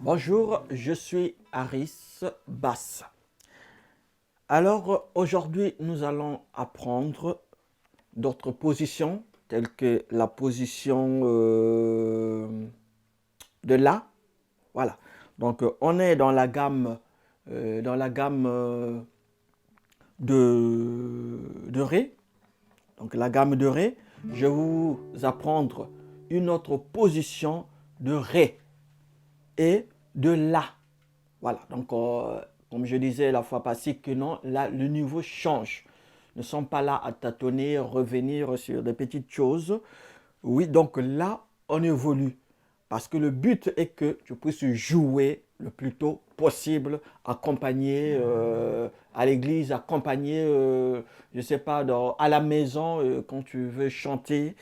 Bonjour, je suis Harris Bass. Alors aujourd'hui, nous allons apprendre d'autres positions, telles que la position de La. Voilà. Donc on est dans la gamme, de Ré. Donc la gamme de Ré. Je vais vous apprendre une autre position de Ré et de La. Voilà, donc comme je disais la fois passée que non, là le niveau change. Nous ne sommes pas là à tâtonner, revenir sur des petites choses. Oui, donc là, on évolue. Parce que le but est que tu puisses jouer le plus tôt possible, accompagner à l'église, accompagner, je ne sais pas, à la maison quand tu veux chanter,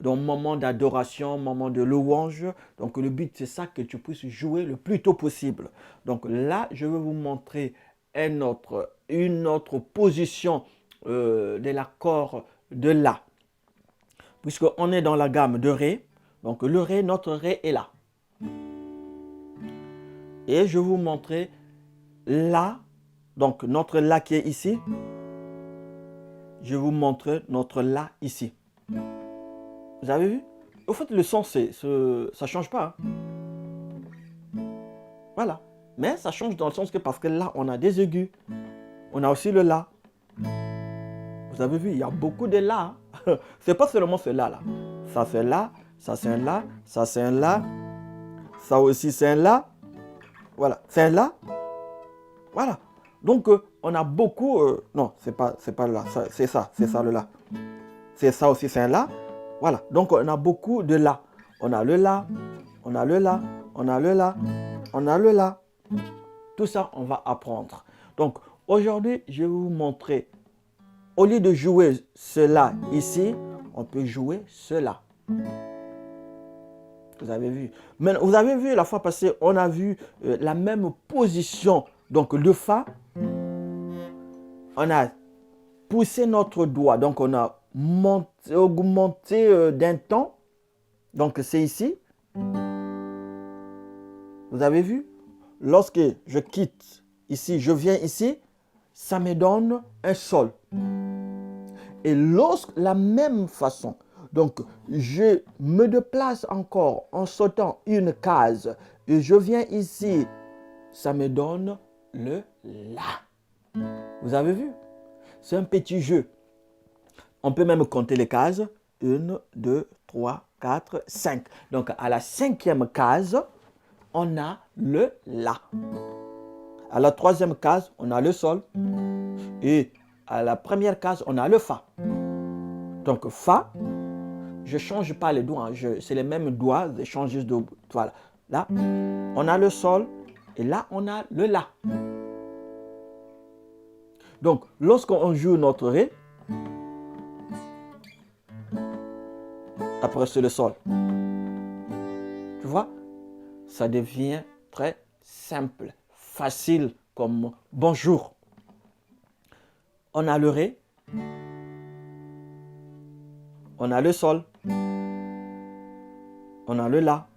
dans moment d'adoration, moment de louange. Donc le but c'est ça, que tu puisses jouer le plus tôt possible. Donc là, je vais vous montrer une autre position de l'accord de La. Puisqu'on est dans la gamme de Ré, donc le Ré, notre Ré est là. Et je vais vous montrer La, donc notre La qui est ici. Je vais vous montrer notre La ici. Vous avez vu? Au fait, le son, ça ne change pas. Voilà. Mais ça change dans le sens que parce que là, on a des aigus. On a aussi le La. Vous avez vu, il y a beaucoup de La. C'est pas seulement ce La là. Ça c'est La, ça c'est un La, ça c'est un La. Ça aussi c'est un La. Voilà, c'est un La. Voilà. Donc on a beaucoup... non, c'est pas là. C'est ça le La. C'est ça aussi, c'est un La. Voilà. Donc on a beaucoup de La. On a le La, on a le La, on a le La, on a le La. Tout ça, on va apprendre. Donc aujourd'hui, je vais vous montrer. Au lieu de jouer cela ici, on peut jouer cela. Vous avez vu. Mais vous avez vu la fois passée, on a vu la même position. Donc le Fa, on a poussé notre doigt. Donc on a augmenté d'un ton. Donc c'est ici. Vous avez vu. Lorsque je quitte ici, je viens ici, ça me donne un Sol. Et la même façon, donc je me déplace encore en sautant une case et je viens ici, ça me donne le La. Vous avez vu? C'est un petit jeu. On peut même compter les cases. 1, 2, 3, 4, 5. Donc à la 5e case, on a le La. À la 3e case, on a le Sol. Et à la première case, on a le Fa. Donc Fa, je ne change pas les doigts, c'est les mêmes doigts, je change juste de... Voilà. Là, on a le Sol et là, on a le La. Donc, lorsqu'on joue notre Ré, après c'est le Sol. Tu vois, ça devient très simple, facile comme bonjour. On a le Ré. On a le Sol. On a le La.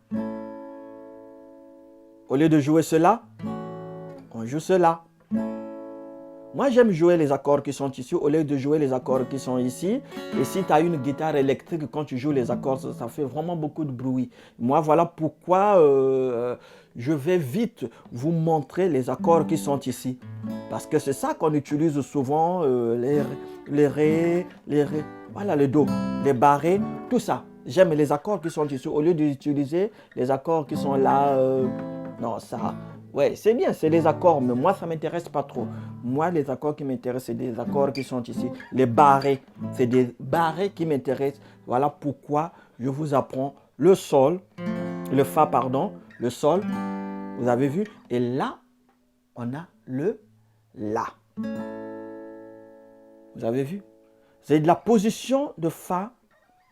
Au lieu de jouer cela, on joue cela. Moi, j'aime jouer les accords qui sont ici au lieu de jouer les accords qui sont ici. Et si tu as une guitare électrique, quand tu joues les accords, ça fait vraiment beaucoup de bruit. Moi, voilà pourquoi je vais vite vous montrer les accords qui sont ici. Parce que c'est ça qu'on utilise souvent, les Ré, voilà, le Do, les barrés, tout ça. J'aime les accords qui sont ici au lieu d'utiliser les accords qui sont là. Non, ça... Ouais, c'est bien, c'est les accords, mais moi, ça ne m'intéresse pas trop. Moi, les accords qui m'intéressent, c'est des accords qui sont ici. Les barrés, c'est des barrés qui m'intéressent. Voilà pourquoi je vous apprends le Sol, le Fa, pardon, le Sol. Vous avez vu? Et là, on a le La. Vous avez vu? C'est de la position de Fa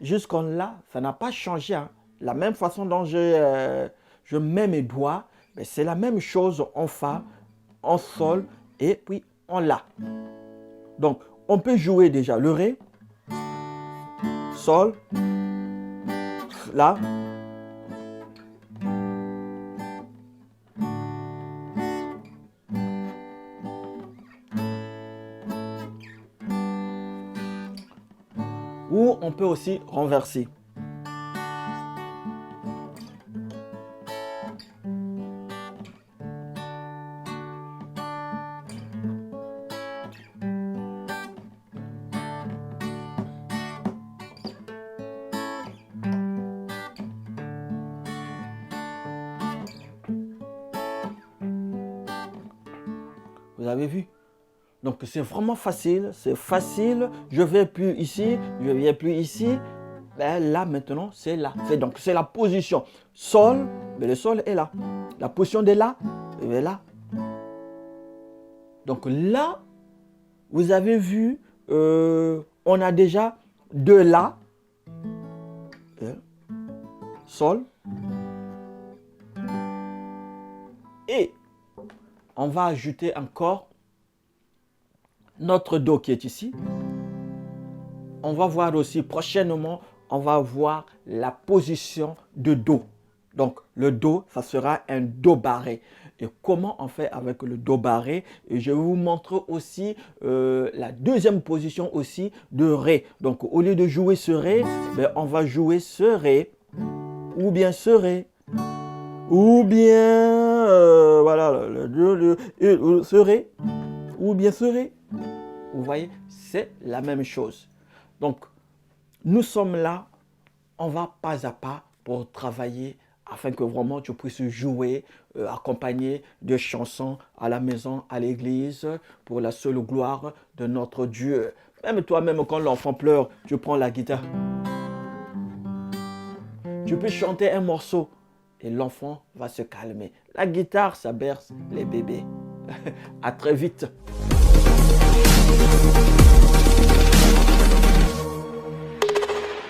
jusqu'en La. Ça n'a pas changé. Hein. La même façon dont je mets mes doigts, c'est la même chose en Fa, en Sol et puis en La. Donc, on peut jouer déjà le Ré, Sol, La, on peut aussi renverser. Vous avez vu? Donc c'est vraiment facile, c'est facile. Je ne vais plus ici, je ne viens plus ici. Ben, là maintenant, c'est là. Donc c'est la position. Sol, mais le sol est là. La position de là, est là. Donc là, vous avez vu, on a déjà de là, sol, et on va ajouter encore notre do qui est ici. On va voir aussi prochainement, on va voir la position de do. Donc le do, ça sera un do barré. Et comment on fait avec le do barré? Et je vais vous montrer aussi la deuxième position aussi de ré. Donc au lieu de jouer ce ré, ben, on va jouer ce ré, ou bien ce ré, ou bien voilà, ce ré, ou bien ce ré. Vous voyez, c'est la même chose. Donc, nous sommes là, on va pas à pas pour travailler afin que vraiment tu puisses jouer, accompagner de chansons à la maison, à l'église, pour la seule gloire de notre Dieu. Même toi-même, quand l'enfant pleure, tu prends la guitare. Tu peux chanter un morceau et l'enfant va se calmer. La guitare, ça berce les bébés. À très vite.